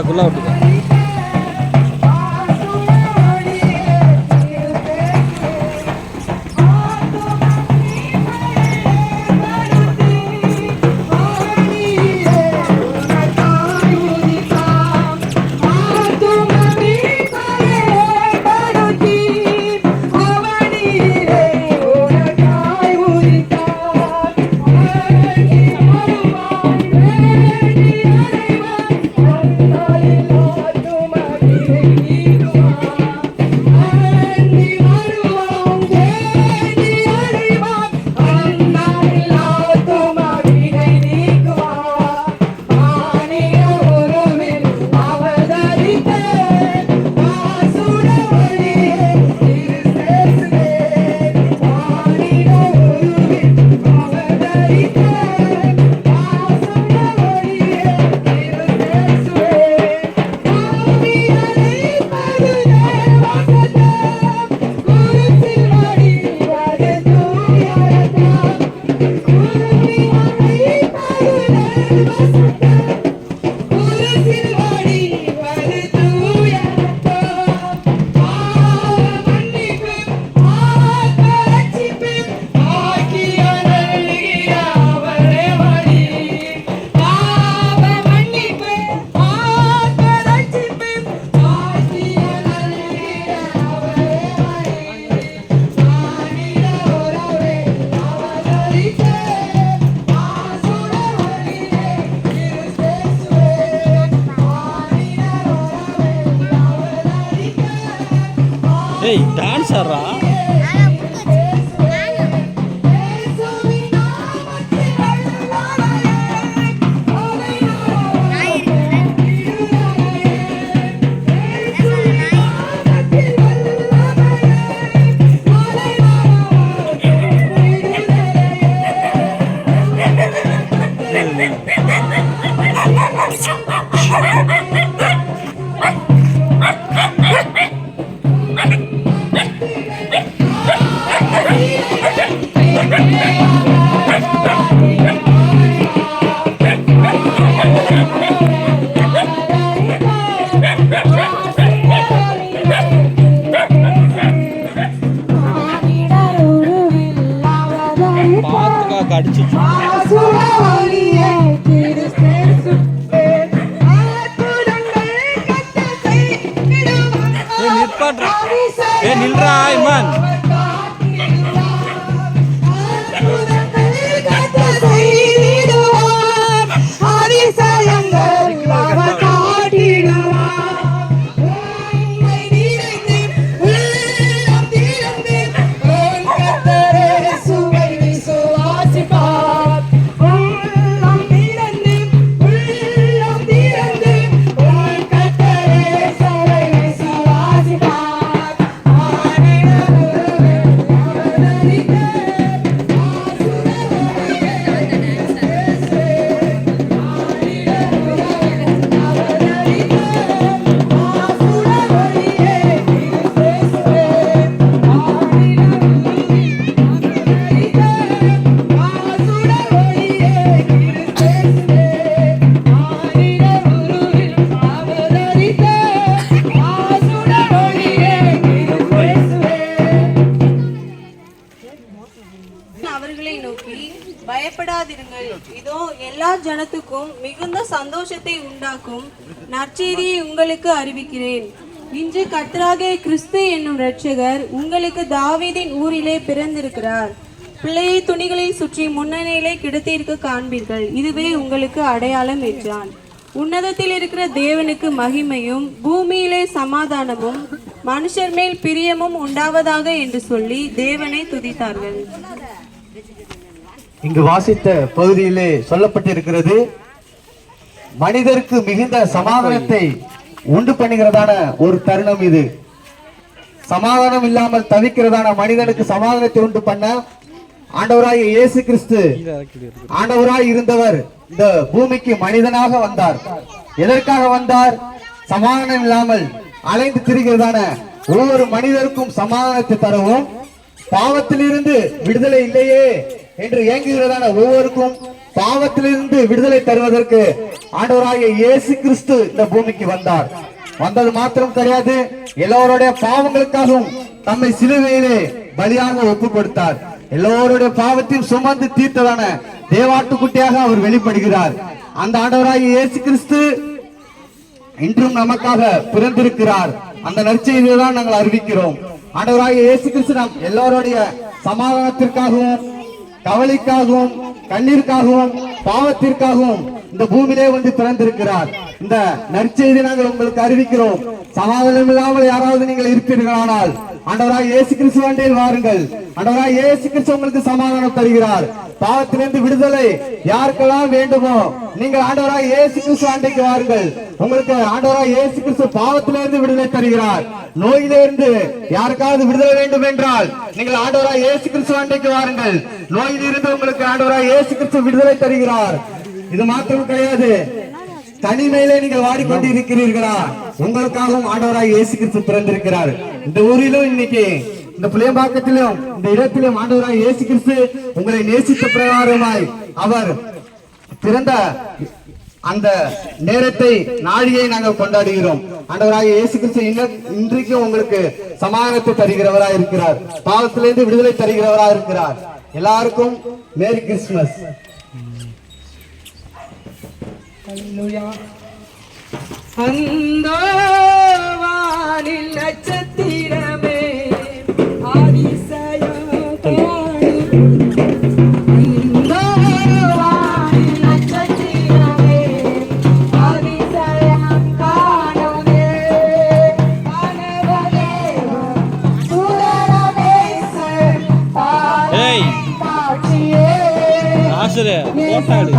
குள்ளா விட்டுக்க. ஏய் டான்ஸ் ஆடுறா. அடிச்சு நில்றா இமான். அவர்களை நோக்கி, பயப்படாதிருங்கள், இதோ எல்லா ஜனத்துக்கும் மிகுந்த சந்தோஷத்தை உண்டாக்கும் நற்செய்தியை உங்களுக்கு அறிவிக்கிறேன். இன்று கர்த்தராகிய கிறிஸ்து என்னும் இரட்சகர் உங்களுக்கு தாவீதின் ஊரிலே பிறந்திருக்கிறார். பிள்ளையை துணிகளில் சுற்றி முன்னணியிலே கிடத்திற்கு காண்பீர்கள். இதுவே உங்களுக்கு அடையாளம் என்றான். உன்னதத்தில் இருக்கிற தேவனுக்கு மகிமையும் பூமியிலே சமாதானமும் மனுஷர் மேல் பிரியமும் உண்டாவதாக என்று சொல்லி தேவனை துதித்தார்கள். இங்கு வாசித்த பகுதியிலே சொல்லப்பட்டிருக்கிறது, மனிதருக்கு மிகுந்த சமாதானத்தை உண்டு பண்ணுகிறதான ஒரு தருணம் இது. சமாதானம் இல்லாமல் தவிக்கிறதான மனிதனுக்கு சமாதானத்தை உண்டு பண்ண ஆண்டவராய் இயேசு கிறிஸ்து ஆண்டவராய் இருந்தவர் இந்த பூமிக்கு மனிதனாக வந்தார். எதற்காக வந்தார்? சமாதானம் இல்லாமல் அலைந்து திரிகிறதான ஒவ்வொரு மனிதருக்கும் சமாதானத்தை தரவும், பாவத்திலிருந்து விடுதலை இல்லையே, என்று ஏங்குகிறதான ஒவ்வொருக்கும் பாவத்திலிருந்து விடுதலை தருவதற்கு ஆண்டவராகிய இயேசு கிறிஸ்து இந்த பூமிக்கு வந்தார். வந்தது மாத்திரம் கிடையாது, எல்லோருடைய பாவங்களுக்காகவும் தம்மை சிலுவையிலே பலியாக ஒப்பு கொடுத்தார். எல்லோருடைய பாவத்தையும் சுமந்து தீர்த்ததான தேவாட்டுக்குட்டியாக அவர் வெளிப்படுகிறார். அந்த ஆண்டவராகிய இயேசு கிறிஸ்து இன்றும் நமக்காக பிறந்திருக்கிறார். அந்த நற்செய்தியை தான் நாங்கள் அறிவிக்கிறோம். ஆண்டவராகிய இயேசு கிறிஸ்து நாம் எல்லோருடைய சமாதானத்திற்காகவும் கவலைக்காகவும் கண்ணீருக்காகவும் பாவத்திற்காகவும் இந்த பூமியிலே வந்து பிறந்திருக்கிறார். இந்த நற்செய்தி நாங்கள் உங்களுக்கு அறிவிக்கிறோம். சமாதானம் இல்லாமல் யாராவது நீங்கள் இருப்பீர்களானால் ஆண்டவராகிய இயேசு கிறிஸ்து வண்டியில் வாருங்கள். ஆண்டவராகிய இயேசு கிறிஸ்து உங்களுக்கு சமாதானம் தருகிறார். பாவத்திலிருந்து விடுதலை யாருக்கெல்லாம் வேண்டுமோ நீங்கள் ஆண்டவராகிய இயேசு கிறிஸ்து ஆண்டைக்கு வாருங்கள். உங்களுக்கு ஆண்டவராகிய இயேசு கிறிஸ்து பாவத்திலிருந்து விடுதலை தருகிறார். நோயிலிருந்து யாருக்காவது விடுதலை வேண்டும் என்றால் நீங்கள் ஆண்டவராகிய இயேசு கிறிஸ்து ஆண்டைக்கு வாருங்கள். நோயிலிருந்து உங்களுக்கு ஆண்டவராகிய இயேசு கிறிஸ்து விடுதலை தருகிறார். இது மாத்திரம் கிடையாது, தனிமையிலே நீங்கள் வாடிக்கொண்டு இருக்கிறீர்களா, உங்களுக்காகவும் ஆண்டவராகிய இயேசு கிறிஸ்து பிறந்திருக்கிறார். இந்த ஊரிலும் இன்னைக்கு இந்த புளியம்பாக்கத்திலும் இந்த இடத்திலும் ஆண்டவராகிய இயேசு கிறிஸ்து உங்களை நேசித்த பிரகாரமாய் அவர் பிறந்த அந்த நேரத்தை நாழியை நாங்கள் கொண்டாடுகிறோம். ஆண்டவராகிய இயேசு கிறிஸ்து இன்றைக்கும் உங்களுக்கு சமாதானத்தை தருகிறவராய் இருக்கிறார். பாவத்திலிருந்து விடுதலை தருகிறவராய் இருக்கிறார். எல்லாருக்கும் மேரி கிறிஸ்துமஸ். அந்த வானில் நட்சத்திரமே அதிசயம் காணும். அந்த வானில் நட்சத்திரமே அதிசயம் காணுமே. வானவதேவன் சுரரமேசன் காட்சியே போட்டாடு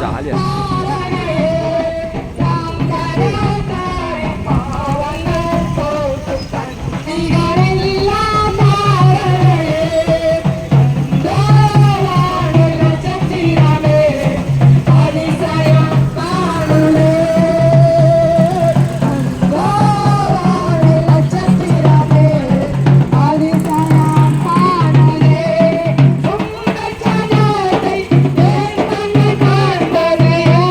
ஜாலியா Yeah.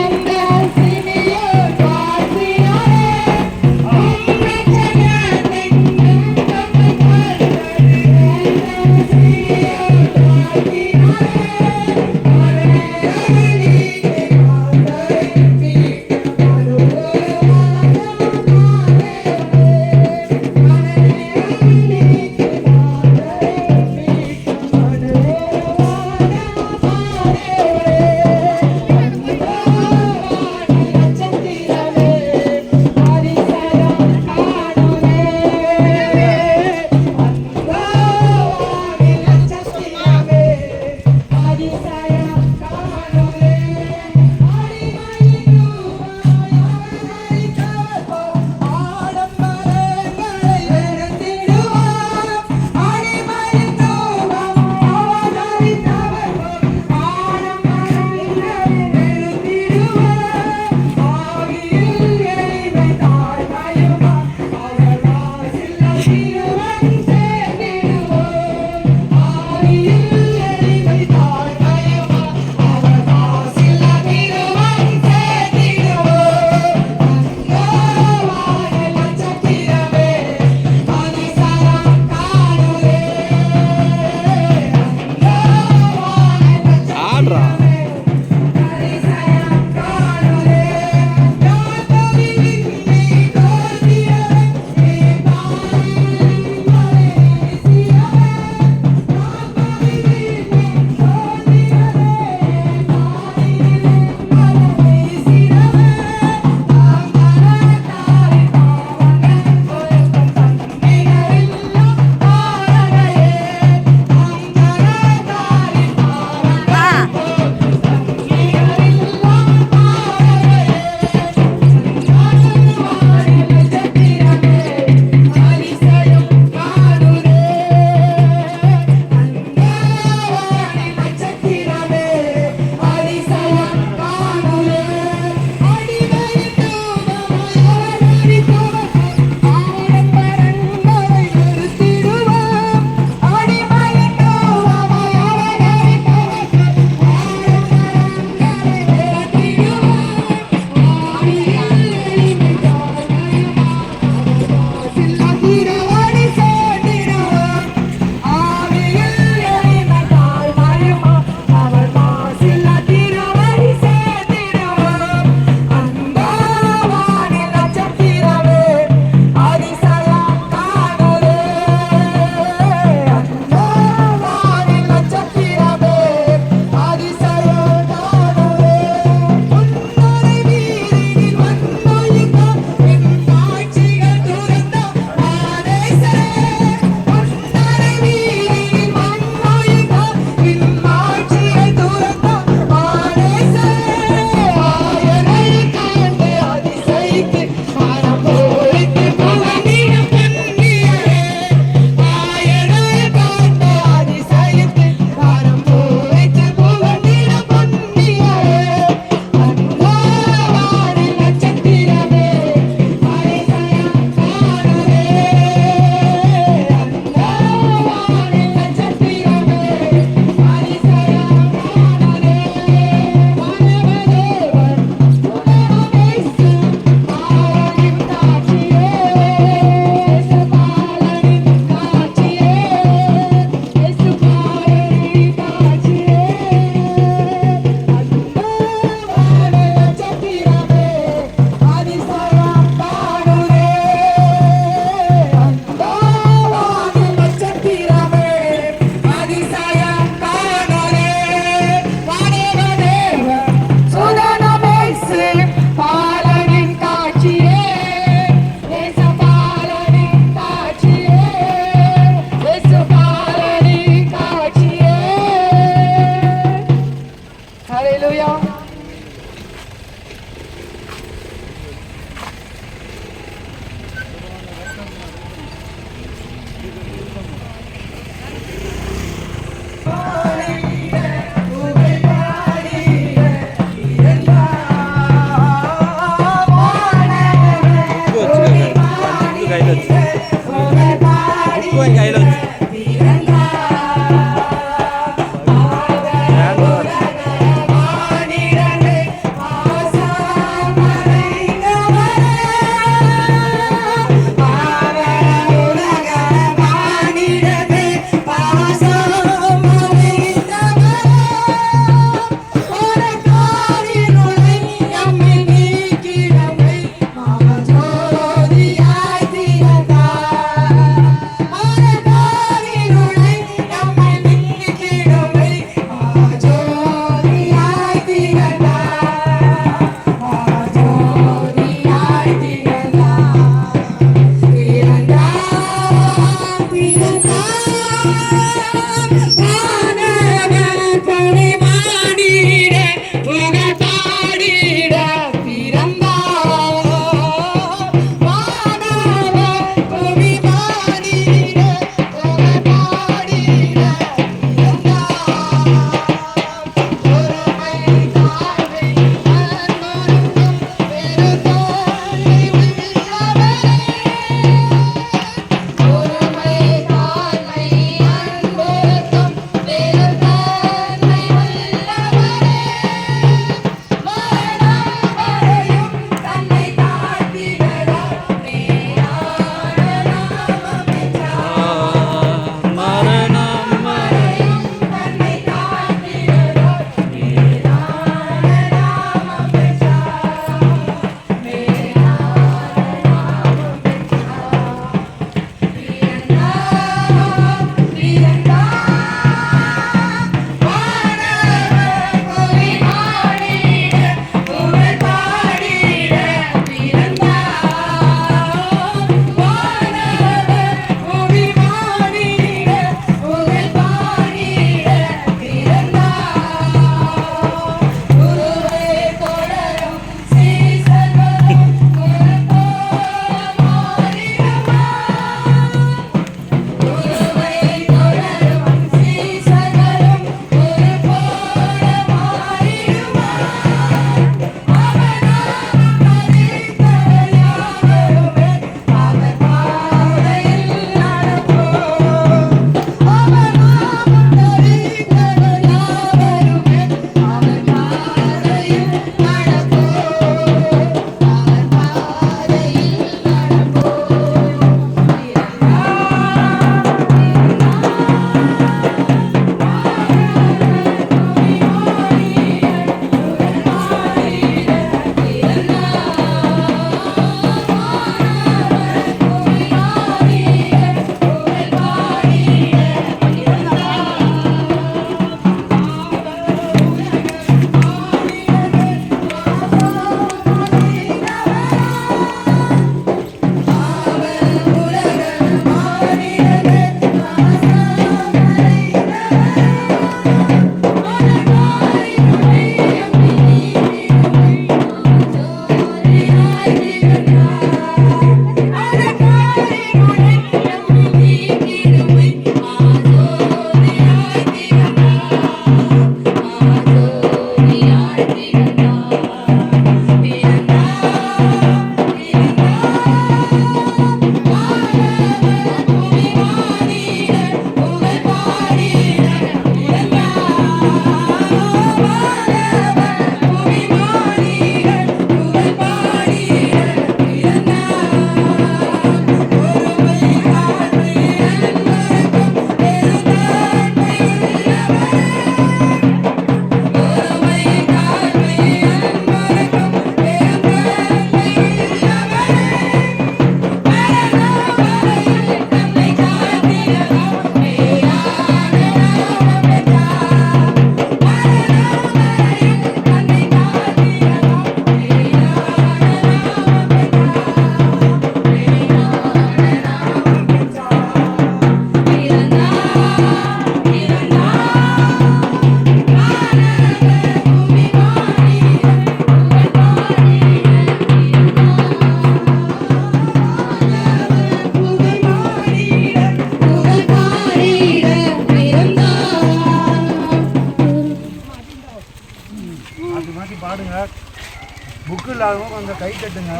இல்லாதவங்க கொஞ்சம் கை தட்டுங்க.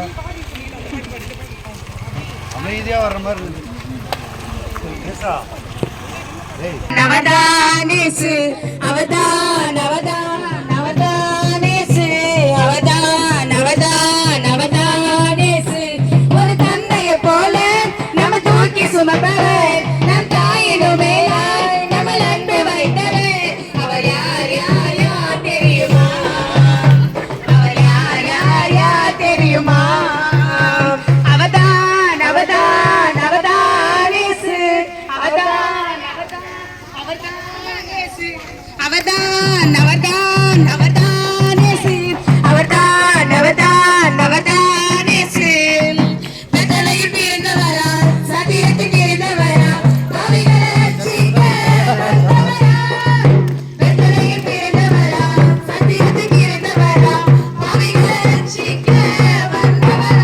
அமைதியாக வர்ற மாதிரி இருக்குது. நவதானேசு அவதான் அவதான் நவதானேசு அவதான் அவதான் நவதானேசு ஒரு தந்தையை போல நம்ம தூக்கி சுமப்பவர் நம் தாயினும் மேலாய் நம்ம அன்பு வைத்தவர் அவர் யார் யார் யார் தெரியுமா? அவர் யார் யார் யார் தெரியுமா? அவதான் அவதான் அவதானேசு அவதான் அவதான் அவதான் அவதானேசு அவதான் அவதான் அவதானேசு பெத்தலையில் பிறந்தவரா சத்தியத்துக்கு இருந்தவரா பாவிகளை ரட்சிக்க வந்தவரா பெத்தலையில் பிறந்தவரா சத்தியத்துக்கு இருந்தவரா பாவிகளை ரட்சிக்க வந்தவரா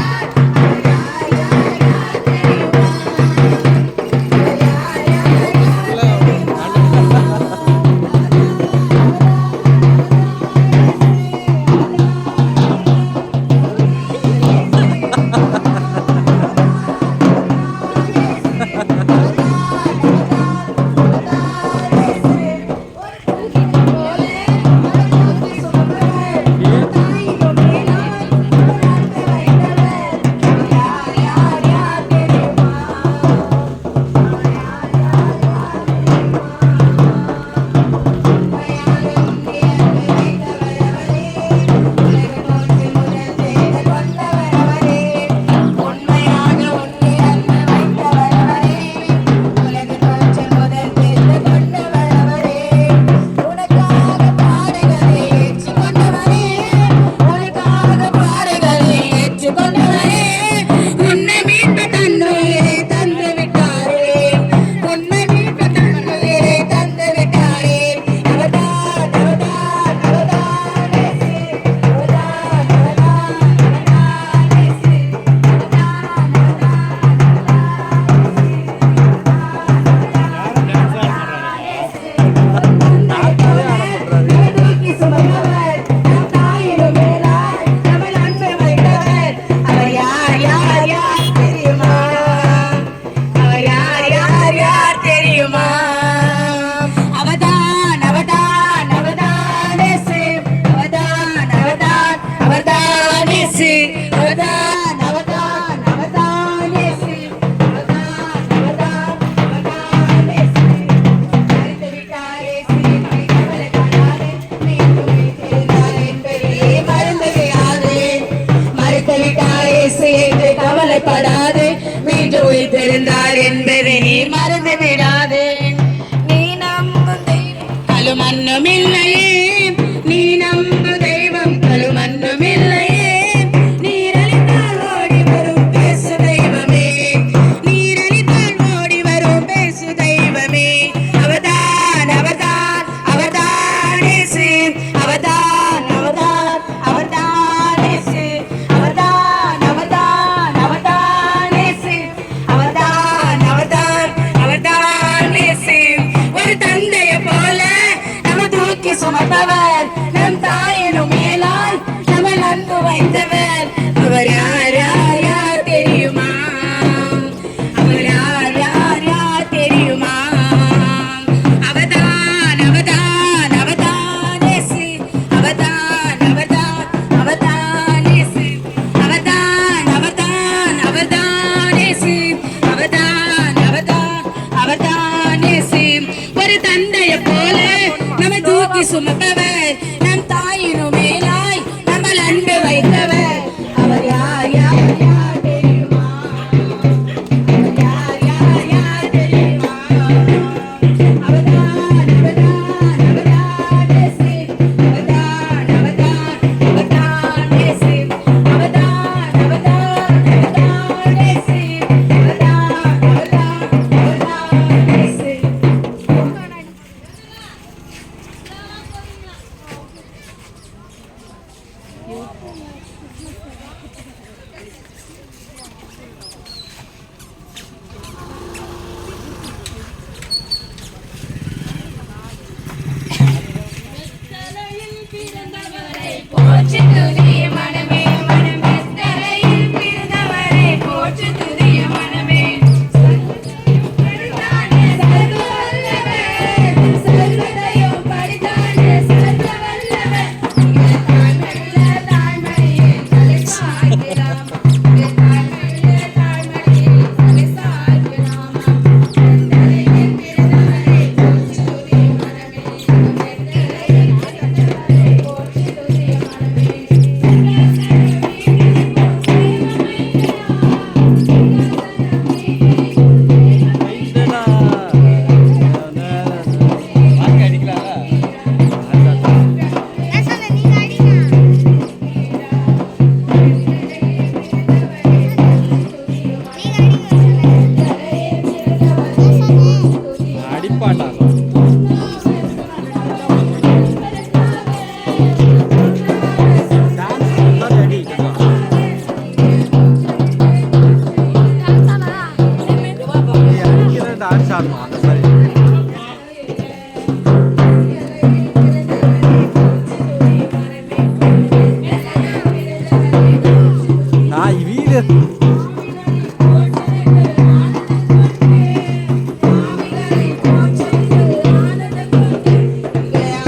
யார் யார் யார் தெரியுமா? யார் யார் யார் கவலைப்படாது மீண்டும் உயிர்த்தெழுந்தார் என்பதை நீ மறந்து விடாதே. நீ நம்பும் தெய்வம் கழுமண்ணும் இல்லையே, நீ நம்பும் தெய்வம் கழுமண்ணும் இல்லையே. நீரழித்தால் ஓடி வரும் பேசு தெய்வமே, நீரழித்தால் ஓடி வரும் பேசு தெய்வமே. அவதான் அவதான் அவதான் இயேசு, அவதான் அவதான் அவதான் இயேசு, அவதான் அவதான் அவதான் இயேசு, அவதான் அவதான் அவதான் இயேசு. ஒரு தந்தையை போல நம்ம தூக்கி சுமப்பவர், நம் தாயினும் மேலாய் நம்ம அன்பு வைத்தவர். அவர் யார் யார் யார் தெரியுமா? அவர் யார் யார் யார் தெரியுமா? அவதான் அவதான் அவதான் இயேசு, அவதான் அவதான் அவதான் இயேசு, அவதான் அவதான் அவதான் இயேசு, அவதான் அவதான் அவதான் இயேசு. ஒரு தந்தையை போல நம்ம தூக்கி சுமப்பவர், நம் தாயினும் மேலாய் நம்ம அன்பு வைத்தவர். அவர் யார் யார் யார் தெரியுமா? அவர் யார் யார் யார் தெரியுமா? அவதான் அவதான் அவதான் இயேசு, அவதான் அவதான் அவதான் இயேசு, அவதான் அவதான் அவதான் இயேசு, அவதான் அவதான் அவதான் இயேசு.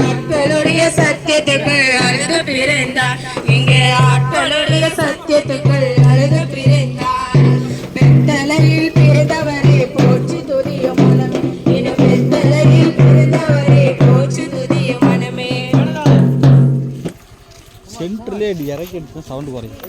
ஆட்களுடைய சத்தியத்துக்கு அழுது பிறந்தார். இங்கே ஆட்களுடைய சத்தியத்துக்கு அழுது பிறந்தார். பெத்தலையில் பிறந்தவரே போற்றி துதிய மனமே. இன்னும் பெத்தலையில் பிறந்தவரே போற்றி துதிய மனமே. சென்டர்லேயே இறக்கி எடுத்து சவுண்டு குறையும்.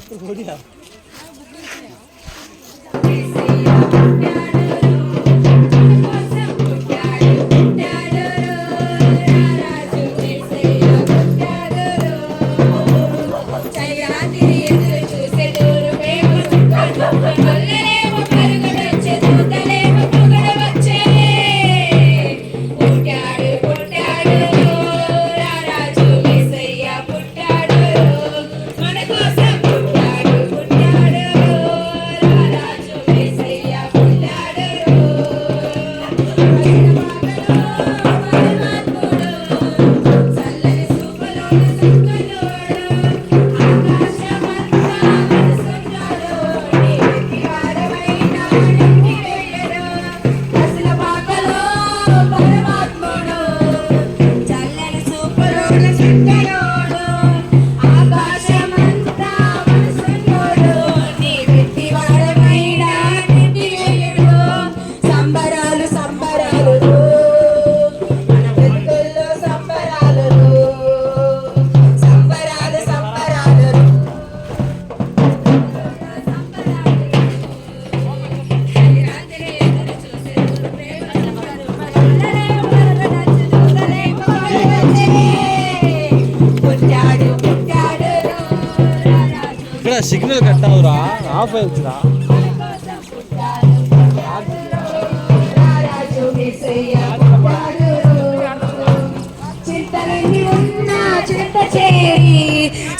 சிக்னல் கட் ஆகுறா, ஆஃப் ஆயிடுச்சுடா.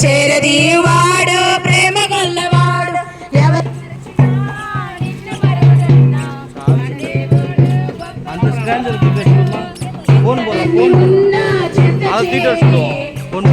చేరది వాడు ప్రేమ గల్లవాడు அந்த ஸ்டாண்டர்ட் ஃபோன் போல ஃபோன் அதை தீட்டு வச்சுடுவோம். ஃபோன்